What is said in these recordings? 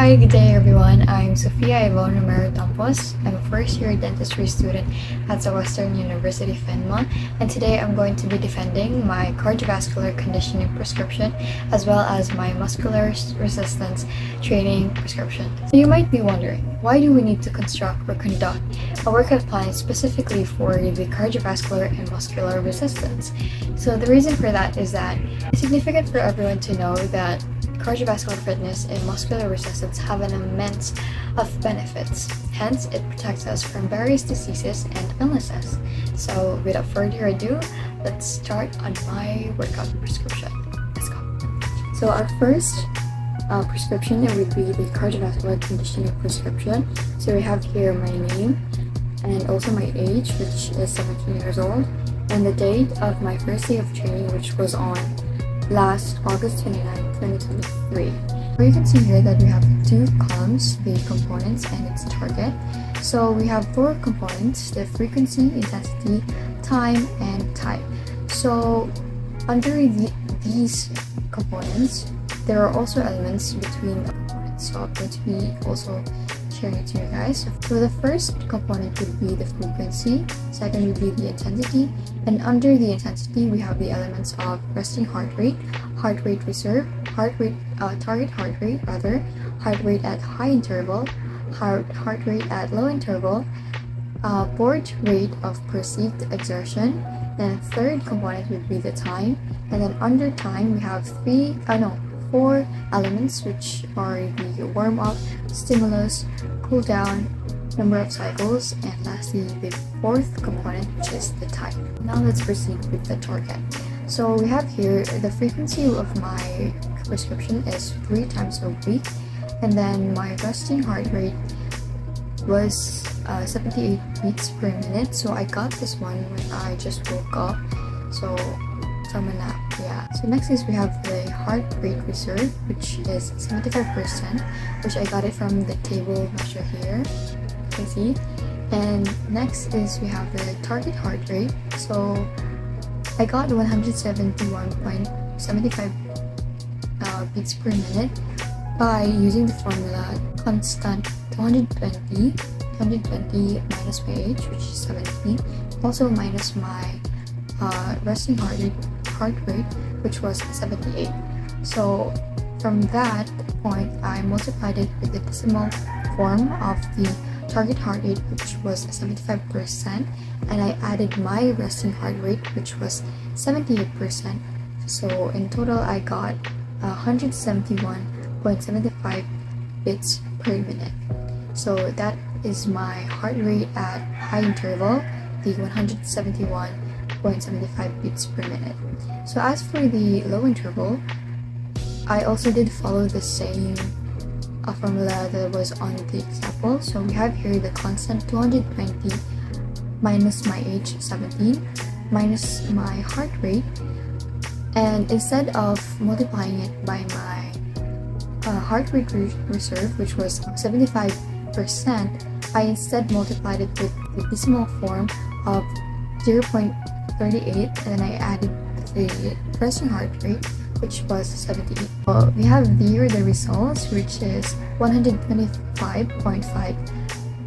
Hi, good day everyone. I'm Sophia YVONNE TAMPOS. I'm a first-year dentistry student at the Western University FINMA, and today I'm going to be defending my cardiovascular conditioning prescription as well as my muscular resistance training prescription. So you might be wondering, why do we need to construct or conduct a workout plan specifically for the cardiovascular and muscular resistance? So the reason for that is that it's significant for everyone to know that cardiovascular fitness and muscular resistance have an immense of benefits. Hence, it protects us from various diseases and illnesses. So without further ado, let's start on my workout prescription. Let's go. So our first prescription would be the cardiovascular conditioning prescription. So we have here my name and also my age, which is 17 years old, and the date of my first day of training, which was on last August 29, 2023. Where you can see here that we have two columns, the components and its target. So we have four components: the frequency, intensity, time, and type. So under these components, there are also elements between the components. So I'm going to be also sharing it to you guys. So the first component would be the frequency, second would be the intensity, and under the intensity we have the elements of resting heart rate reserve, target heart rate rather, heart rate at high interval, heart rate at low interval, board rate of perceived exertion. Then third component would be the time, and then under time we have four elements, which are the warm-up, stimulus, cool down, number of cycles, and lastly the fourth component, which is the type. Now let's proceed with the target. So we have here the frequency of my prescription is 3 times a week, and then my resting heart rate was 78 beats per minute. So I got this one when I just woke up, so from a nap. Yeah. So next is we have the heart rate reserve, which is 75%, which I got it from the table measure here, you can see. And next is we have the target heart rate. So I got 171.75 beats per minute by using the formula constant 220 minus my age, which is 17, also minus my resting heart rate, which was 78. So from that point, I multiplied it with the decimal form of the target heart rate, which was 75%, and I added my resting heart rate, which was 78%. So in total, I got 171.75 beats per minute. So that is my heart rate at high interval, the 171.75 beats per minute. So as for the low interval, I also did follow the same formula that was on the example. So we have here the constant 220 minus my age 17 minus my heart rate, and instead of multiplying it by my heart rate reserve, which was 75%, I instead multiplied it with the decimal form of 0.38, and then I added the resting heart rate, which was 78. Well, we have here the results, which is 125.5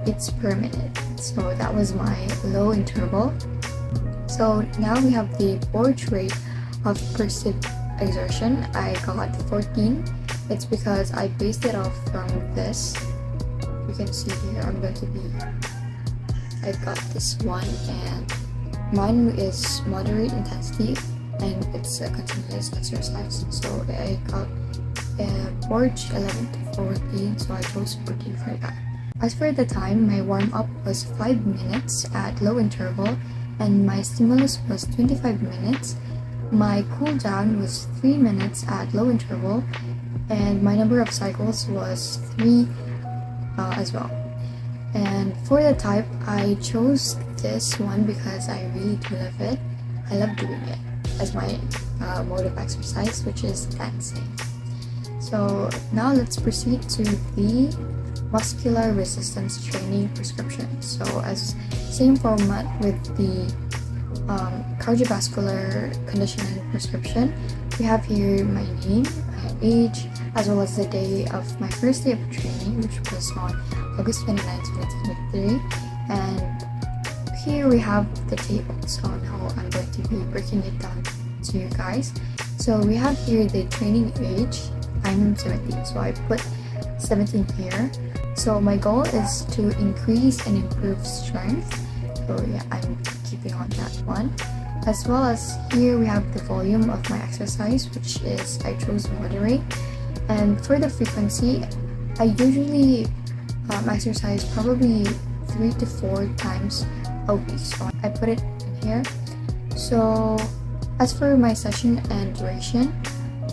beats per minute. So that was my low interval. So now we have the board rate of perceived exertion. I got 14. It's because I based it off from this. You can see here I got this one, and mine is moderate intensity and it's a continuous exercise. So I got board 11 to 14, so I chose 14 for that. As for the time, my warm-up was 5 minutes at low interval, and my stimulus was 25 minutes. My cool down was 3 minutes at low interval, and my number of cycles was 3 as well. And for the type, I chose this one because I really do love it. I love doing it as my mode of exercise, which is dancing. So now let's proceed to the muscular resistance training prescription. So as same format with the cardiovascular conditioning prescription, we have here my name, age, as well as the day of my first day of training, which was on August 29, 2023. And here we have the tables on how I'm going to be breaking it down to you guys. So we have here the training age. I'm 17, so I put 17 here. So my goal is to increase and improve strength. So yeah, I'm keeping on that one. As well as here we have the volume of my exercise, which is I chose moderate. And for the frequency, I usually exercise probably 3 to 4 times a week. So I put it in here. So as for my session and duration,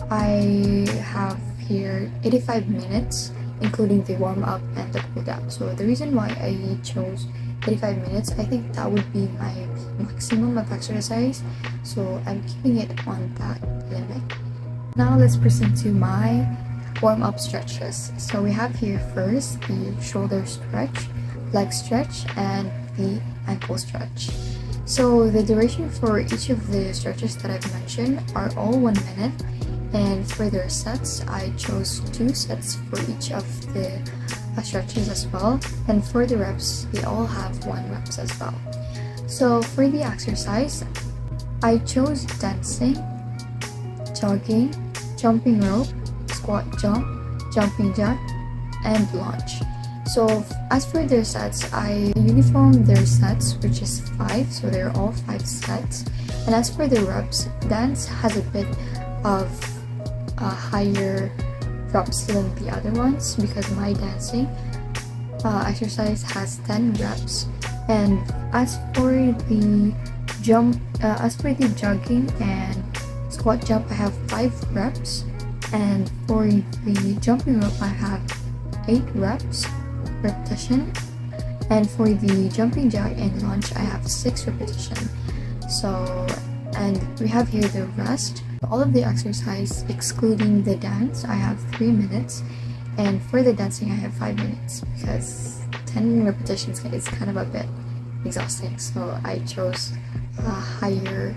I have here 85 minutes, including the warm-up and the cool-down. So the reason why I chose 85 minutes, I think that would be my maximum of exercise. So I'm keeping it on that limit. Now let's proceed to my warm-up stretches. So we have here first the shoulder stretch, leg stretch, and the ankle stretch. So the duration for each of the stretches that I've mentioned are all 1 minute, and for their sets, I chose 2 sets for each of the stretches as well, and for the reps, they all have 1 reps as well. So for the exercise, I chose dancing, jogging, jumping rope, squat jump, jumping jack, and lunge. So as for their sets, I uniform their sets, which is 5, so they're all 5 sets. And as for the reps, dance has a bit of higher reps than the other ones because my dancing exercise has 10 reps. And as for the jogging and squat jump, I have 5 reps. And for the jumping rope, I have 8 repetition, and for the jumping jack and lunge, I have 6 repetition. So, and we have here the rest. All of the exercise, excluding the dance, I have 3 minutes, and for the dancing, I have 5 minutes because 10 repetitions is kind of a bit exhausting. So I chose a higher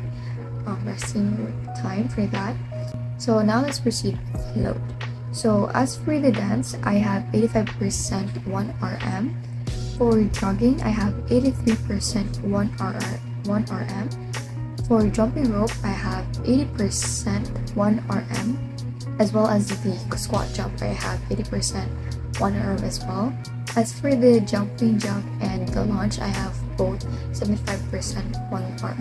resting time for that. So now let's proceed with the load. So as for the dance, I have 85% 1 RM. For jogging, I have 83% 1 RM. For jumping rope, I have 80% 1 RM, as well as the squat jump, I have 80% 1 RM as well. As for the jumping jack and the lunge, I have both 75% 1 RM.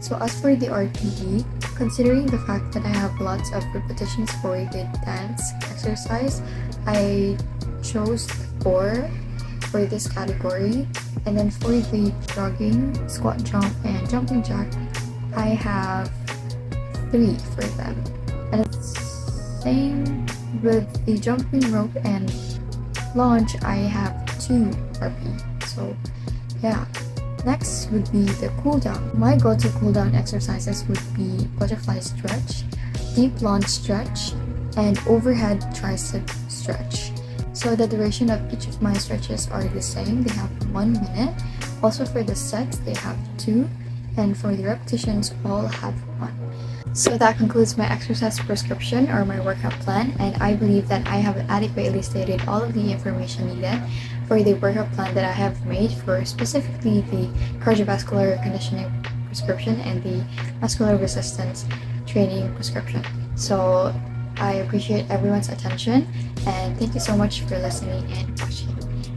So as for the RPE, considering the fact that I have lots of repetitions for the dance exercise, I chose 4 for this category. And then for the jogging, squat jump, and jumping jack, I have 3 for them. And it's same with the jumping rope and lunge, I have 2 RPE. So yeah. Next would be the cool down. My go-to cool down exercises would be butterfly stretch, deep lunge stretch, and overhead tricep stretch. So the duration of each of my stretches are the same. They have 1 minute. Also for the sets, they have 2, and for the repetitions, all have 1. So that concludes my exercise prescription or my workout plan, and I believe that I have adequately stated all of the information needed for the workout plan that I have made for specifically the cardiovascular conditioning prescription and the muscular resistance training prescription. So I appreciate everyone's attention, and thank you so much for listening and watching.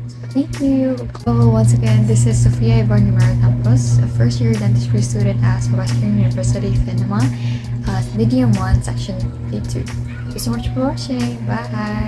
So thank you. So once again, this is SOFIA TAMPOS, a first-year dentistry student at Western University Finma, Medium 1, Section A2. Thank you so much for watching. Bye!